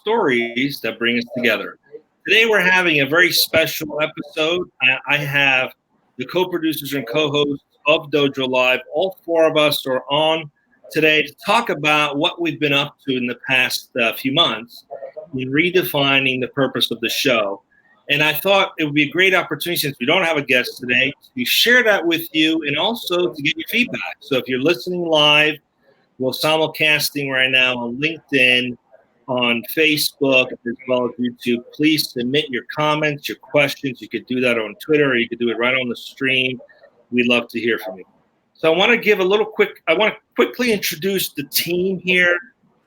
stories that bring us together. Today we're having a very special episode. I have the co-producers and co-hosts of Dojo Live. All four of us are on today to talk about what we've been up to in the past few months in redefining the purpose of the show. And I thought it would be a great opportunity, since we don't have a guest today, to share that with you and also to get your feedback. So if you're listening live, we're simulcasting right now on LinkedIn, on Facebook, as well as YouTube. Please submit your comments, your questions. You could do that on Twitter, or you could do it right on the stream. We'd love to hear from you. So I want to quickly introduce the team here.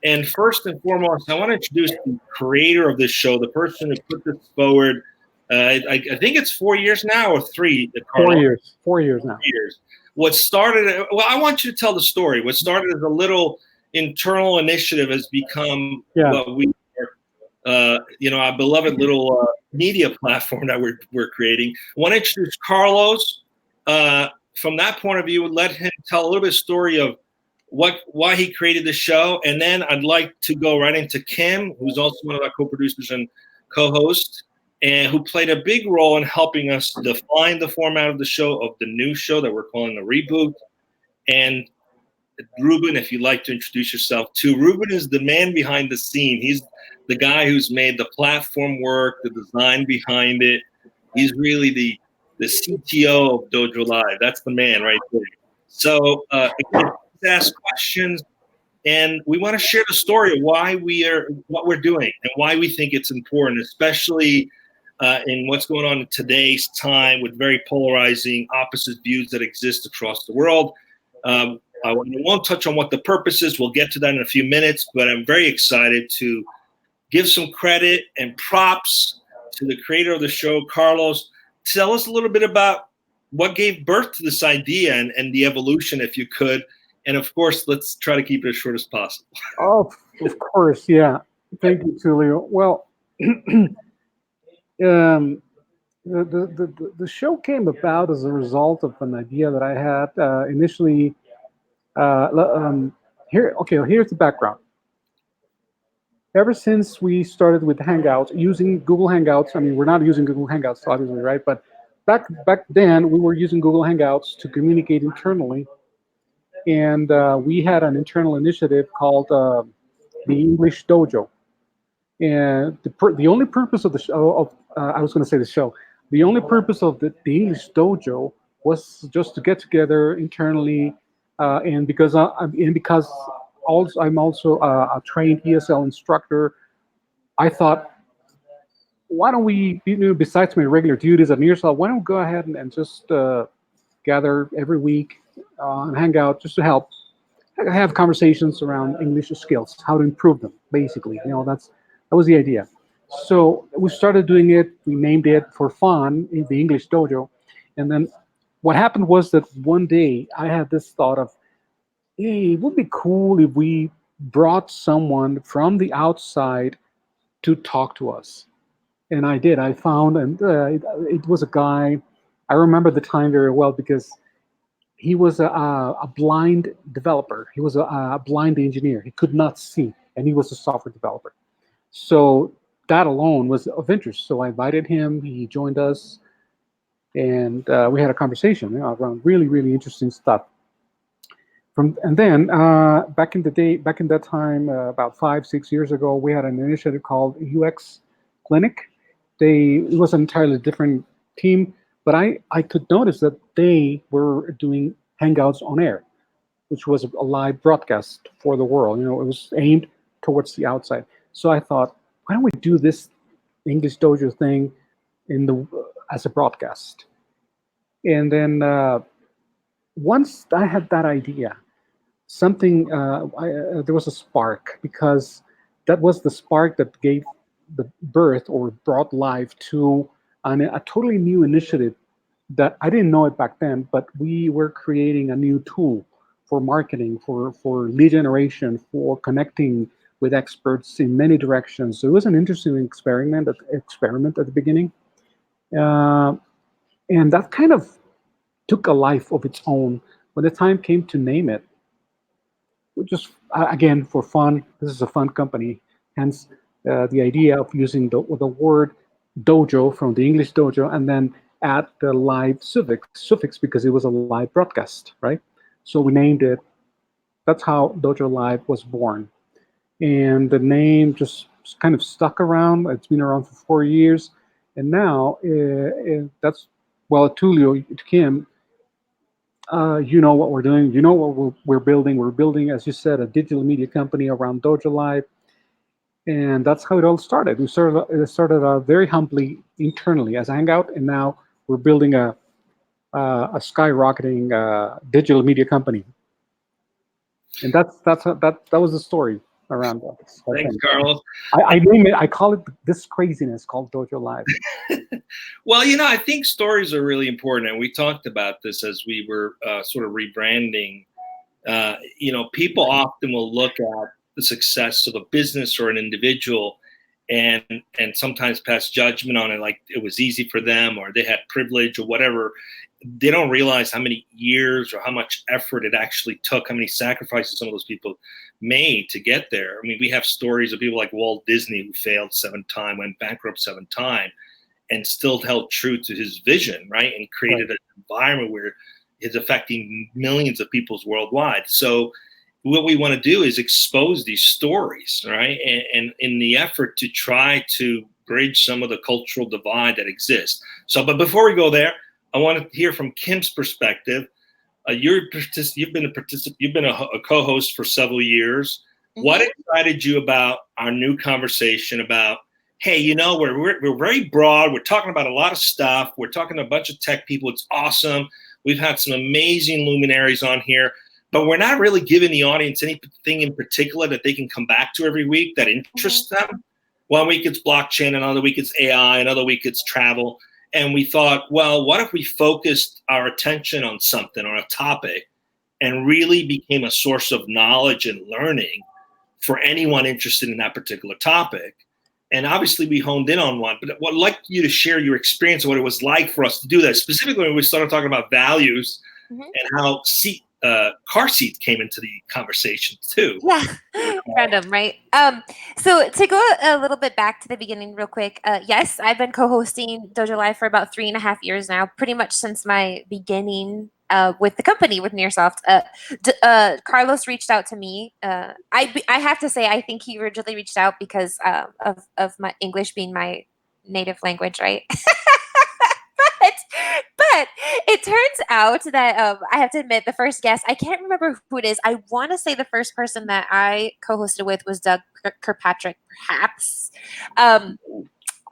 And first and foremost, I want to introduce the creator of this show, the person who put this forward. I think it's 4 years now, or 3. 4 years. 4 years now. 4 years. What started, well, I want you to tell the story. What started as a little internal initiative has become what we are, our beloved little media platform that we're creating. I want to introduce Carlos. From that point of view, let him tell a little bit of story of why he created the show. And then I'd like to go right into Kim, who's also one of our co-producers and co-hosts, and who played a big role in helping us define the format of the show, of the new show that we're calling the Reboot. And Ruben, if you'd like to introduce yourself too. Ruben is the man behind the scene. He's the guy who's made the platform work, the design behind it. He's really the CTO of Dojo Live. That's the man right there. So again, ask questions, and we want to share the story of why what we're doing and why we think it's important, especially in what's going on in today's time with very polarizing opposite views that exist across the world. I won't touch on what the purpose is. We'll get to that in a few minutes, but I'm very excited to give some credit and props to the creator of the show, Carlos. Tell us a little bit about what gave birth to this idea and the evolution, if you could. And of course, let's try to keep it as short as possible. Oh, of course, yeah. Thank you, Tulio. Well, the show came about as a result of an idea that I had initially. Here's the background. Ever since we started with Hangouts, using Google Hangouts, I mean, we're not using Google Hangouts, obviously, right? But back then, we were using Google Hangouts to communicate internally. And we had an internal initiative called the English Dojo. And the only purpose of the show, the only purpose of the English Dojo was just to get together internally, and because I'm also a trained ESL instructor, I thought, why don't we, besides my regular duties at ESL, why don't we go ahead and just gather every week and hang out just to help have conversations around English skills, how to improve them, basically. That was the idea. So we started doing it. We named it for fun, in the English Dojo. And then what happened was that one day I had this thought of, hey, it would be cool if we brought someone from the outside to talk to us. And I did. I found, and it was a guy. I remember the time very well because he was a blind developer. He was a blind engineer. He could not see, and he was a software developer. So that alone was of interest. So I invited him. He joined us, and we had a conversation around really, really interesting stuff. Back in that time, about 5-6 years ago, we had an initiative called UX Clinic. It was an entirely different team. But I could notice that they were doing Hangouts on air, which was a live broadcast for the world. It was aimed towards the outside. So I thought, why don't we do this English Dojo thing as a broadcast? And then once I had that idea, there was a spark, because that was the spark that gave the birth or brought life to a totally new initiative that I didn't know it back then, but we were creating a new tool for marketing, for lead generation, for connecting with experts in many directions. So it was an interesting experiment at the beginning. And that kind of took a life of its own. When the time came to name it, we just, again, for fun, this is a fun company, hence the idea of using the word dojo from the English dojo and then add the live suffix because it was a live broadcast, right? So we named it. That's how DojoLIVE was born. And the name just kind of stuck around. It's been around for 4 years. And now that's, well, Tulio, Kim, you know what we're doing. You know what we're building. We're building, as you said, a digital media company around DojoLIVE. And that's how it all started. It started very humbly internally as a Hangout, and now we're building a skyrocketing digital media company. And that was the story around that. Thanks, Carlos. I name it. I call it this craziness called DojoLIVE. Well, I think stories are really important, and we talked about this as we were sort of rebranding. People often will look at the success of a business or an individual and sometimes pass judgment on it, like it was easy for them or they had privilege or whatever. They don't realize how many years or how much effort it actually took, how many sacrifices some of those people made to get there. I mean, we have stories of people like Walt Disney who failed 7 times, went bankrupt 7 times, and still held true to his vision, right? And created an environment where it's affecting millions of people worldwide. So what we want to do is expose these stories, right? And in the effort to try to bridge some of the cultural divide that exists. So, but before we go there, I want to hear from Kim's perspective. You've been a co-host for several years. Mm-hmm. What excited you about our new conversation about, hey, we're very broad. We're talking about a lot of stuff. We're talking to a bunch of tech people. It's awesome. We've had some amazing luminaries on here, but we're not really giving the audience anything in particular that they can come back to every week that interests them. One week it's blockchain, another week it's AI, another week it's travel. And we thought, well, what if we focused our attention on something, on a topic, and really became a source of knowledge and learning for anyone interested in that particular topic? And obviously we honed in on one, but I'd like you to share your experience of what it was like for us to do that, specifically when we started talking about values and how car seats came into the conversation too. Yeah, random, right? So to go a little bit back to the beginning real quick, yes, I've been co-hosting DojoLIVE for about 3.5 years now, pretty much since my beginning with the company, with Nearsoft. Carlos reached out to me. I have to say, I think he originally reached out because of my English being my native language, right? But it turns out that I have to admit, the first guest, I can't remember who it is. I want to say the first person that I co-hosted with was Doug Kirkpatrick, perhaps. And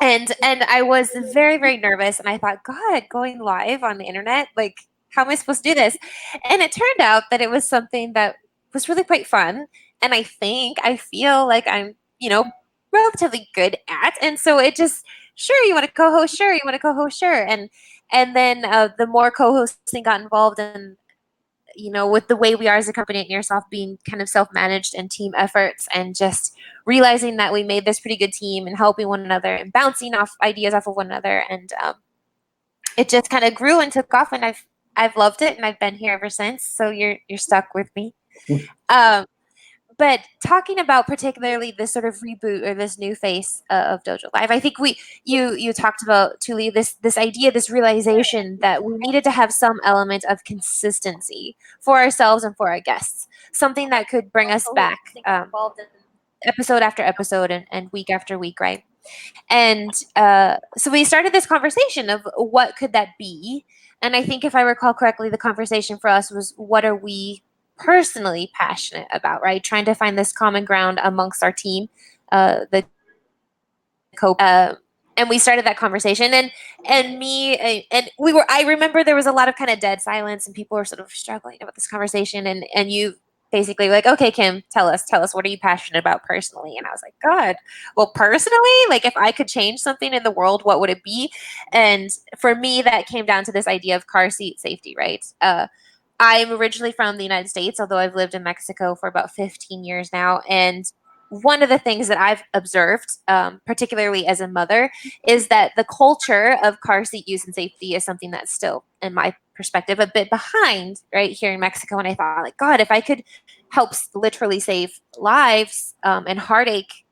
I was very, very nervous, and I thought, God, going live on the internet, like, how am I supposed to do this? And it turned out that it was something that was really quite fun, and I feel like I'm, relatively good at. And so it just, sure, you want to co-host, sure, you want to co-host, sure. And then the more co-hosting got involved, and with the way we are as a company at Nearsoft, being kind of self-managed and team efforts, and just realizing that we made this pretty good team and helping one another and bouncing off ideas off of one another, and it just kind of grew and took off, and I've loved it, and I've been here ever since. So you're stuck with me. But talking about particularly this sort of reboot or this new face of DojoLIVE, I think you talked about, Tuli, this idea, this realization that we needed to have some element of consistency for ourselves and for our guests, something that could bring us back episode after episode and week after week, right? And so we started this conversation of what could that be? And I think if I recall correctly, the conversation for us was, what are we personally passionate about, right? Trying to find this common ground amongst our team, and we started that conversation, and I remember there was a lot of kind of dead silence, and people were sort of struggling about this conversation, and you basically like, okay, Kim, tell us, what are you passionate about personally? And I was like, God, well, personally, like, if I could change something in the world, what would it be? And for me, that came down to this idea of car seat safety, right? I'm originally from the United States, although I've lived in Mexico for about 15 years now. And one of the things that I've observed, particularly as a mother, is that the culture of car seat use and safety is something that's still, in my perspective, a bit behind right here in Mexico. And I thought, like, God, if I could help literally save lives and heartache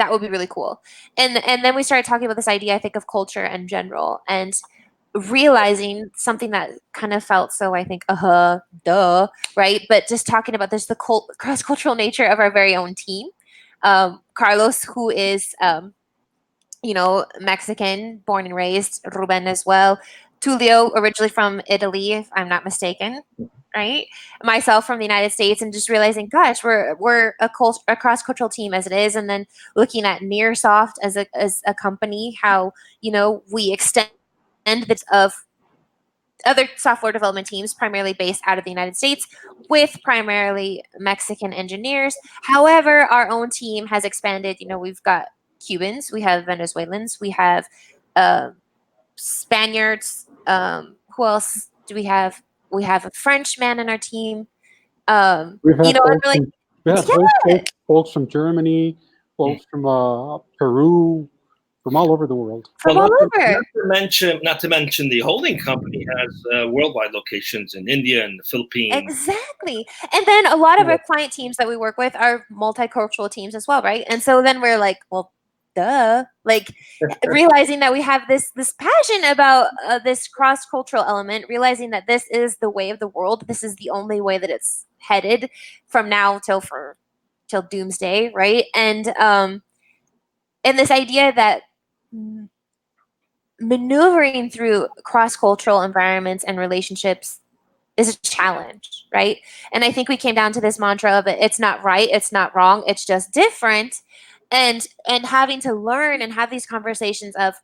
that would be really cool. And then we started talking about this idea, I think, of culture in general, and realizing something that kind of felt so, I think, duh, right? But just talking about this, the cross-cultural nature of our very own team. Carlos, who is, Mexican, born and raised, Ruben as well. Tulio, originally from Italy, if I'm not mistaken, right? Myself from the United States, and just realizing, gosh, we're a cross-cultural team as it is, and then looking at Nearsoft as a company, how we extend bits of other software development teams, primarily based out of the United States, with primarily Mexican engineers. However, our own team has expanded. We've got Cubans, we have Venezuelans, we have Spaniards. Who else do we have? We have a Frenchman in our team. We've had Yeah. folks from Germany, folks from Peru, from all over the world. From all over. Not to mention the holding company has worldwide locations in India and the Philippines. Exactly. And then a lot of our client teams that we work with are multicultural teams as well, right? And so then we're like, well, duh. Like realizing that we have this passion about this cross-cultural element, realizing that this is the way of the world. This is the only way that it's headed from now till doomsday, right? And this idea that maneuvering through cross-cultural environments and relationships is a challenge, right? And I think we came down to this mantra of it's not right, it's not wrong, it's just different. And having to learn and have these conversations of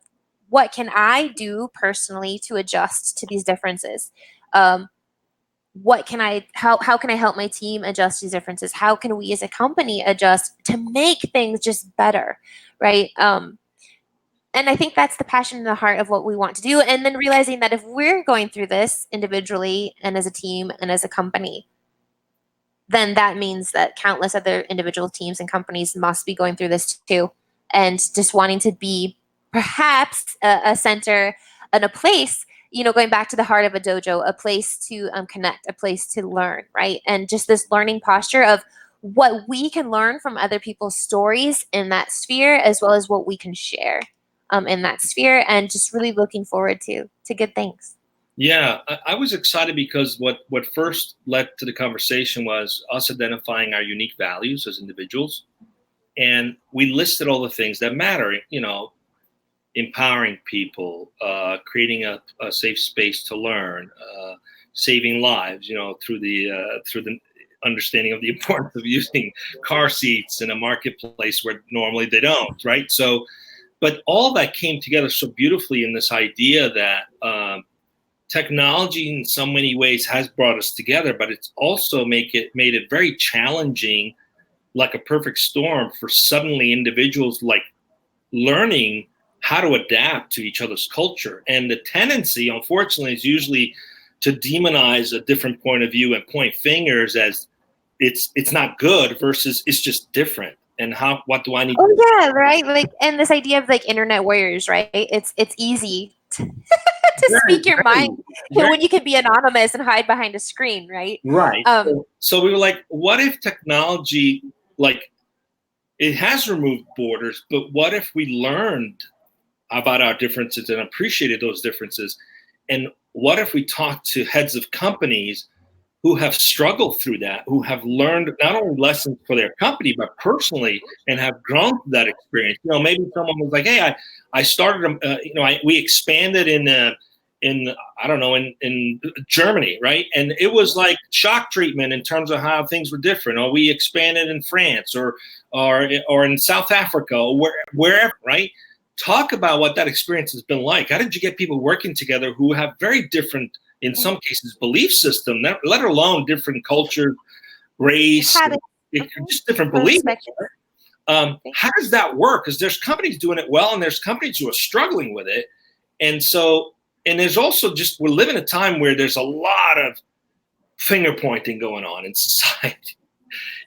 what can I do personally to adjust to these differences? How can I help my team adjust these differences? How can we as a company adjust to make things just better, right? And I think that's the passion in the heart of what we want to do. And then realizing that if we're going through this individually and as a team and as a company, then that means that countless other individual teams and companies must be going through this too. And just wanting to be perhaps a center and a place, going back to the heart of a dojo, a place to connect, a place to learn, right? And just this learning posture of what we can learn from other people's stories in that sphere, as well as what we can share in that sphere, and just really looking forward to good things. Yeah, I was excited because what first led to the conversation was us identifying our unique values as individuals. And we listed all the things that matter, empowering people, creating a safe space to learn, saving lives, through the understanding of the importance of using car seats in a marketplace where normally they don't, right? So, but all that came together so beautifully in this idea that technology in so many ways has brought us together, but it's also made it very challenging, like a perfect storm for suddenly individuals like learning how to adapt to each other's culture. And the tendency, unfortunately, is usually to demonize a different point of view and point fingers as it's not good versus it's just different. And what do I need? Oh yeah, right. Like, and this idea of like internet warriors, right? It's easy to speak your mind when you can be anonymous and hide behind a screen, right? Right. So we were like, what if technology, like, it has removed borders, but what if we learned about our differences and appreciated those differences? And what if we talked to heads of companies who have struggled through that, who have learned not only lessons for their company, but personally, and have grown through that experience? Maybe someone was like, hey, I started, we expanded in Germany, right? And it was like shock treatment in terms of how things were different. Or we expanded in France or in South Africa or wherever, right? Talk about what that experience has been like. How did you get people working together who have very different, in some cases, belief system, let alone different culture, race, just different beliefs. How does that work? Because there's companies doing it well, and there's companies who are struggling with it. And so, and there's also we live in a time where there's a lot of finger pointing going on in society.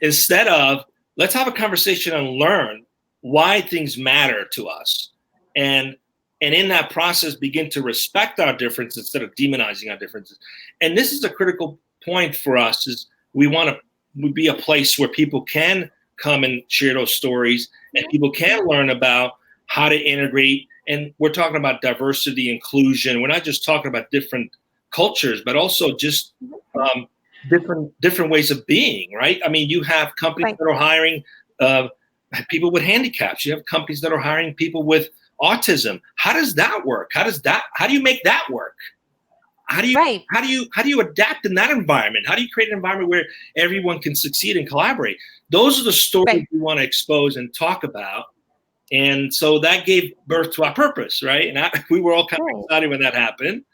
Instead of, let's have a conversation and learn why things matter to us. And in that process, begin to respect our differences instead of demonizing our differences. And this is a critical point for us, is we want to be a place where people can come and share those stories, and people can learn about how to integrate. And we're talking about diversity, inclusion. We're not just talking about different cultures, but also just different ways of being, right? I mean, you have companies that are hiring people with handicaps. You have companies that are hiring people with autism. How does that work? How do you make that work? How do you adapt in that environment? How do you create an environment where everyone can succeed and collaborate? Those are the stories we want to expose and talk about. And so that gave birth to our purpose, right? And we were all kind of excited when that happened.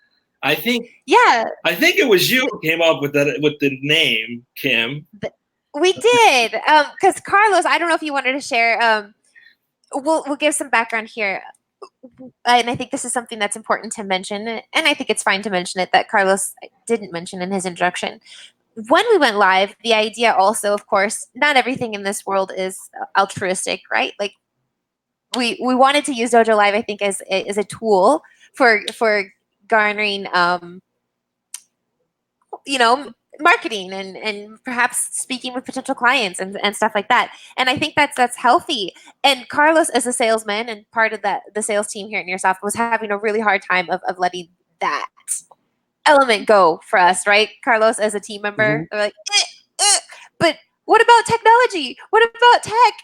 I think it was you who came up with the name, Kim. We did, because Carlos, I don't know if you wanted to share. We'll give some background here, and I think this is something that's important to mention, and I think it's fine to mention it that Carlos didn't mention in his introduction. When we went live, the idea also, of course, not everything in this world is altruistic, right? Like we wanted to use DojoLIVE, I think, as a tool for garnering, marketing and perhaps speaking with potential clients and stuff like that. And I think that's healthy. And Carlos, as a salesman and part of the sales team here at Nearsoft, was having a really hard time of letting that element go for us, right? Carlos, as a team member, they're like, but what about technology? What about tech?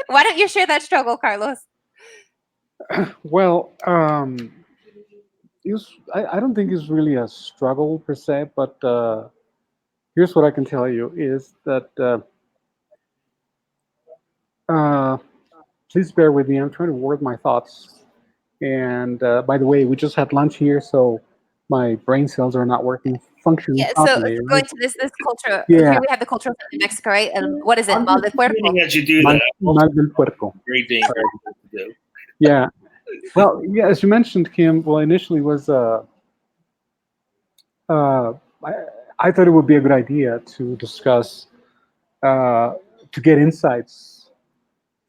Why don't you share that struggle, Carlos? Well, I don't think it's really a struggle per se, but here's what I can tell you is that please bear with me. I'm trying to word my thoughts. And by the way, we just had lunch here, so my brain cells are not functioning properly. So going to this culture, here we have the culture of Mexico, right? And what is it? Mal del puerco. As you do that. Mal del puerco. Very dangerous to do. Yeah. Well, yeah, as you mentioned, Kim, well, initially was I thought it would be a good idea to discuss, to get insights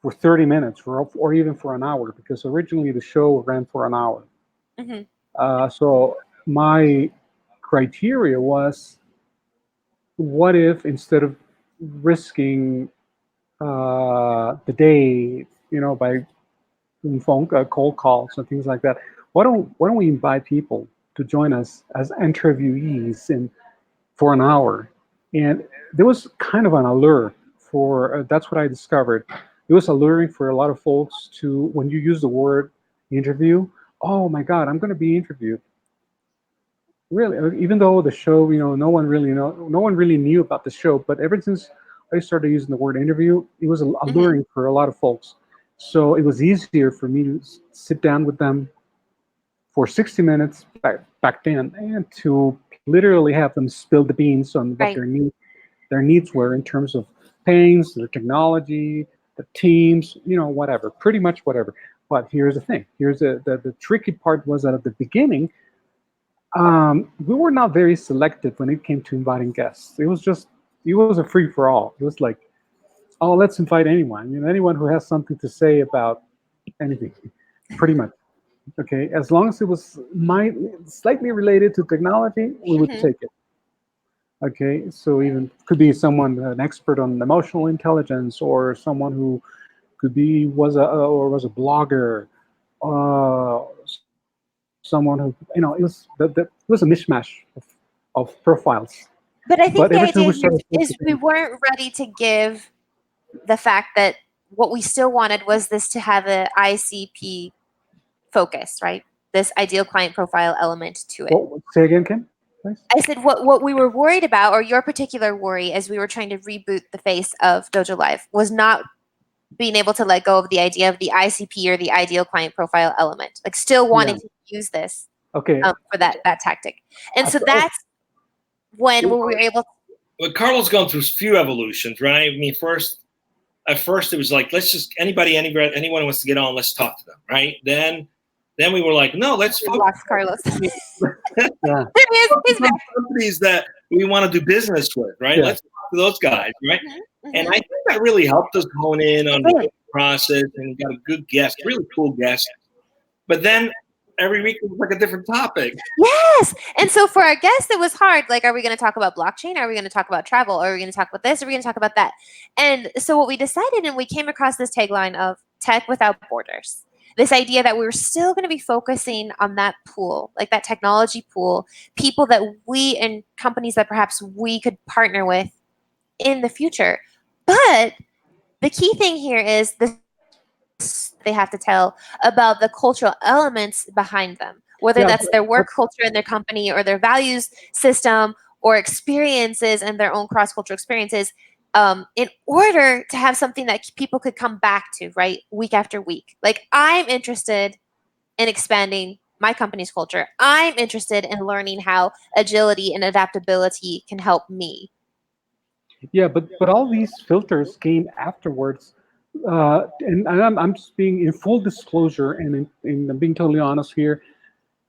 for 30 minutes or even for an hour, because originally the show ran for an hour. So my criteria was, what if instead of risking the day, by phone cold calls and things like that, why don't we invite people to join us as interviewees for an hour? And there was kind of an allure for that's what I discovered. It was alluring for a lot of folks to, when you use the word interview, oh my God, I'm going to be interviewed. Really, even though the show, no one really knew about the show, but ever since I started using the word interview, it was alluring for a lot of folks. So it was easier for me to sit down with them for 60 minutes back then, and to literally have them spill the beans on what their needs were in terms of pains, their technology, the teams, whatever, pretty much whatever. But here's the thing. Here's the tricky part was that at the beginning, we were not very selective when it came to inviting guests. It was a free for all. It was like, oh, let's invite anyone. Anyone who has something to say about anything, pretty much. Okay, as long as it was slightly related to technology, we would take it. Okay, so even could be someone, an expert on emotional intelligence, or someone who was a blogger, someone who it was a mishmash of profiles. But I think the idea is we weren't ready to give the fact that what we still wanted was this to have an ICP focus, right? This ideal client profile element to it. Say again, Kim? Please? I said what we were worried about, or your particular worry as we were trying to reboot the face of DojoLIVE, was not being able to let go of the idea of the ICP or the ideal client profile element. Like still wanting to use this for that tactic. And so that's when we were able to. Well, Carlos gone through a few evolutions, right? I mean, at first it was like, let's just anyone who wants to get on, let's talk to them, right? Then we were like, no, let's lost Carlos. There he is. He's companies that we want to do business with, right? Yeah. Let's talk to those guys, right? And I think that really helped us hone in on the process and got a good guest, really cool guest. But then every week it was like a different topic. Yes. And so for our guests, it was hard. Like, are we going to talk about blockchain? Are we going to talk about travel? Are we going to talk about this? Are we going to talk about that? And so what we decided, and we came across this tagline of tech without borders. This idea that we were still going to be focusing on that pool, like that technology pool, people that we and companies that perhaps we could partner with in the future. But the key thing here is this, they have to tell about the cultural elements behind them, whether that's their work culture in their company or their values system or experiences and their own cross-cultural experiences, in order to have something that people could come back to, right, week after week. Like, I'm interested in expanding my company's culture. I'm interested in learning how agility and adaptability can help me. Yeah, but all these filters came afterwards, and I'm just being in full disclosure and I'm being totally honest here.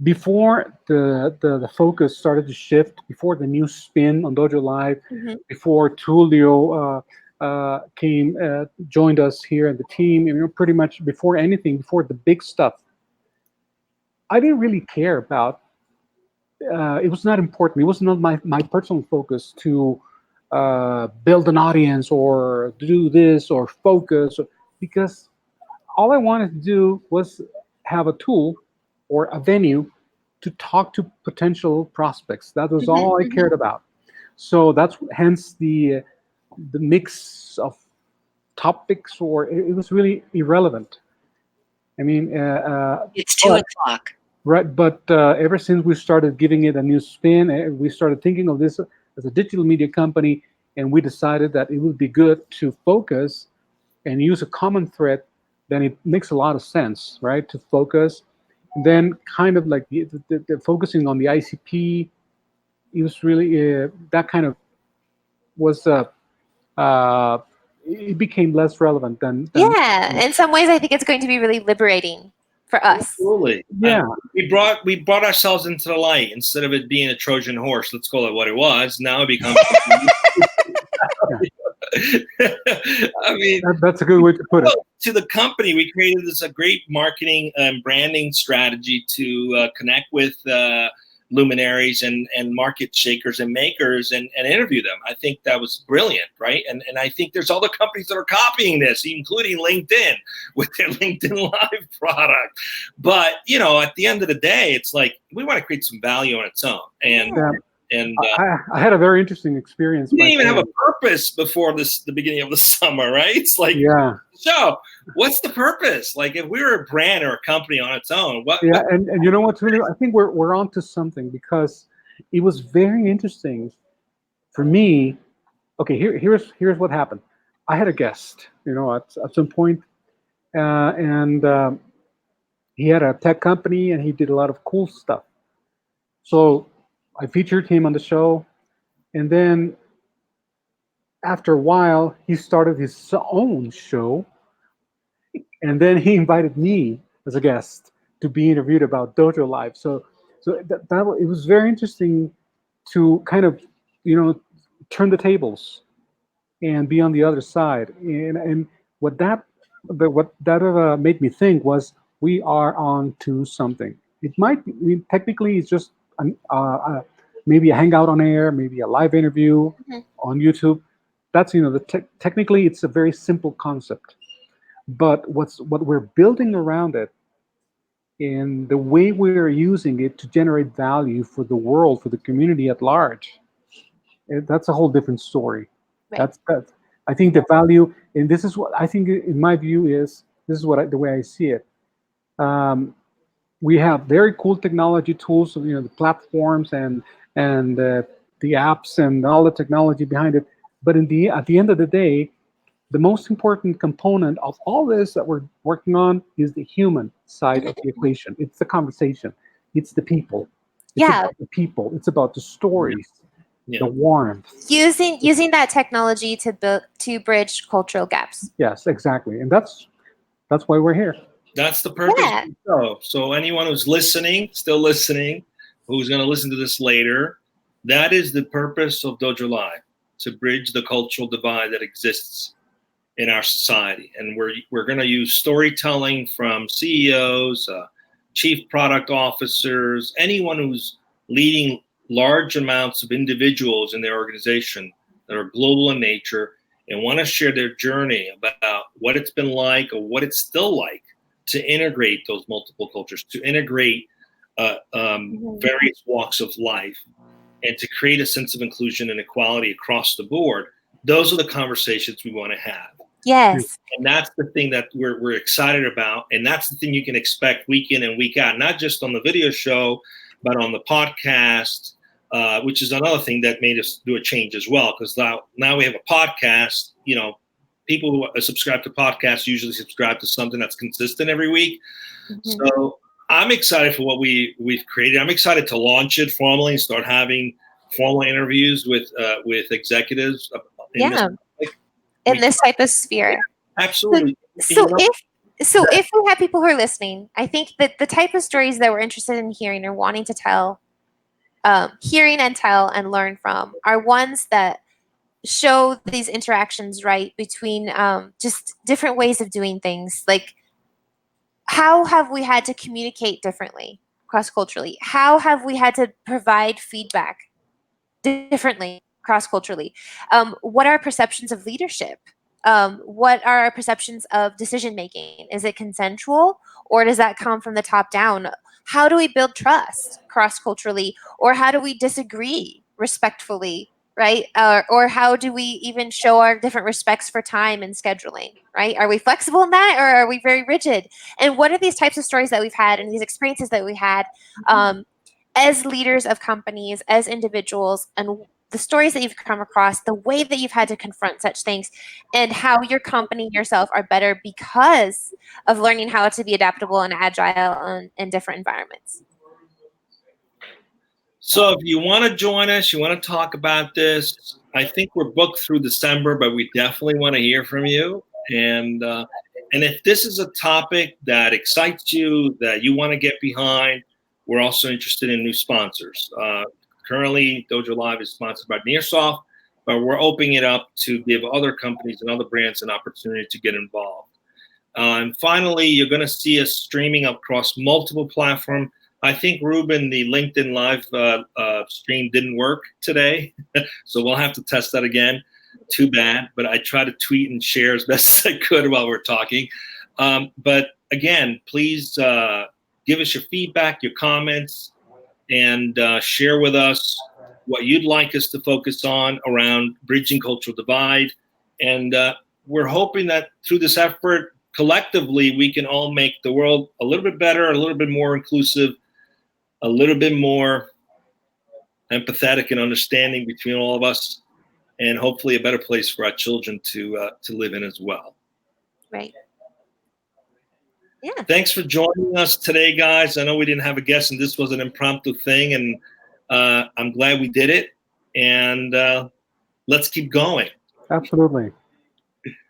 Before the focus started to shift, before the new spin on DojoLIVE, before Tulio joined us here at the team, pretty much before anything, before the big stuff, I didn't really care about. It was not important. It was not my personal focus to build an audience or do this or focus, because all I wanted to do was have a tool or a venue to talk to potential prospects. That was all I cared about. So that's hence the mix of topics, or it was really irrelevant. I mean, it's 2:00. Right, but ever since we started giving it a new spin, we started thinking of this as a digital media company, and we decided that it would be good to focus and use a common thread. Then it makes a lot of sense, right, to focus. And then kind of like the focusing on the ICP, it was really that kind of was it became less relevant than yeah, in some ways I think it's going to be really liberating for us. Absolutely. Yeah. We brought ourselves into the light instead of it being a Trojan horse. Let's call it what it was. Now it becomes. I mean, that's a good way to put it. To the company, we created a great marketing and branding strategy to connect with luminaries and market shakers and makers and interview them. I think that was brilliant, right? And I think there's other companies that are copying this, including LinkedIn with their LinkedIn Live product. But, at the end of the day, it's like we want to create some value on its own. And I had a very interesting experience. We didn't even have a purpose before the beginning of the summer, right? It's like, so what's the purpose? Like, if we were a brand or a company on its own, what? Yeah, and you know what, Tulio? I think we're onto something, because it was very interesting for me. Okay, here's what happened. I had a guest, at some point, and he had a tech company and he did a lot of cool stuff. So I featured him on the show, and then after a while, he started his own show, and then he invited me as a guest to be interviewed about DojoLIVE. So that it was very interesting to kind of turn the tables and be on the other side. And what that made me think was, we are on to something. It might be, technically it's just maybe a hangout on air, maybe a live interview on YouTube. That's technically it's a very simple concept, but what we're building around it and the way we're using it to generate value for the world, for the community at large, that's a whole different story. Right. That's I think the value, and this is what I think in my view is, this is the way I see it. We have very cool technology tools, the platforms and the apps and all the technology behind it. But at the end of the day, the most important component of all this that we're working on is the human side of the equation. It's the conversation. It's the people. It's about the people. It's about the stories, the warmth. Using that technology to bridge cultural gaps. Yes, exactly, and that's why we're here. That's the purpose of the show. So anyone who's still listening, who's going to listen to this later, that is the purpose of DojoLIVE, to bridge the cultural divide that exists in our society. And we're going to use storytelling from CEOs, chief product officers, anyone who's leading large amounts of individuals in their organization that are global in nature and want to share their journey about what it's been like or what it's still like to integrate those multiple cultures, to integrate various walks of life, and to create a sense of inclusion and equality across the board. Those are the conversations we want to have. Yes. And that's the thing that we're excited about. And that's the thing you can expect week in and week out, not just on the video show, but on the podcast, which is another thing that made us do a change as well. Because now we have a podcast. You know, people who subscribe to podcasts usually subscribe to something that's consistent every week. So I'm excited for what we've created. I'm excited to launch it formally and start having formal interviews with executives. In this type of sphere. Absolutely. So if we have people who are listening, I think that the type of stories that we're interested in hearing or wanting to tell, hearing and tell and learn from are ones that show these interactions, right, between just different ways of doing things. Like, how have we had to communicate differently cross-culturally? How have we had to provide feedback differently cross-culturally? What are our perceptions of leadership? What are our perceptions of decision-making? Is it consensual, or does that come from the top down? How do we build trust cross-culturally, or how do we disagree respectfully, right? Or how do we even show our different respects for time and scheduling, right? Are we flexible in that, or are we very rigid? And what are these types of stories that we've had and these experiences that we had as leaders of companies, as individuals, and the stories that you've come across, the way that you've had to confront such things, and how your company yourself are better because of learning how to be adaptable and agile in different environments. So if you want to join us, you want to talk about this, I think we're booked through December, but we definitely want to hear from you. And if this is a topic that excites you, that you want to get behind, we're also interested in new sponsors. Currently, DojoLIVE is sponsored by Nearsoft, but we're opening it up to give other companies and other brands an opportunity to get involved. And finally, you're going to see us streaming across multiple platforms. I think, Ruben, the LinkedIn Live stream didn't work today, so we'll have to test that again. Too bad, but I try to tweet and share as best as I could while we're talking. But again, please give us your feedback, your comments, and share with us what you'd like us to focus on around bridging cultural divide. And we're hoping that through this effort, collectively, we can all make the world a little bit better, a little bit more inclusive, a little bit more empathetic and understanding between all of us, and hopefully a better place for our children to live in as well. Right. Yeah. Thanks for joining us today, guys. I know we didn't have a guest, and this was an impromptu thing, and I'm glad we did it. And let's keep going. Absolutely.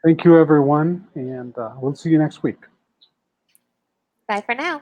Thank you, everyone, and we'll see you next week. Bye for now.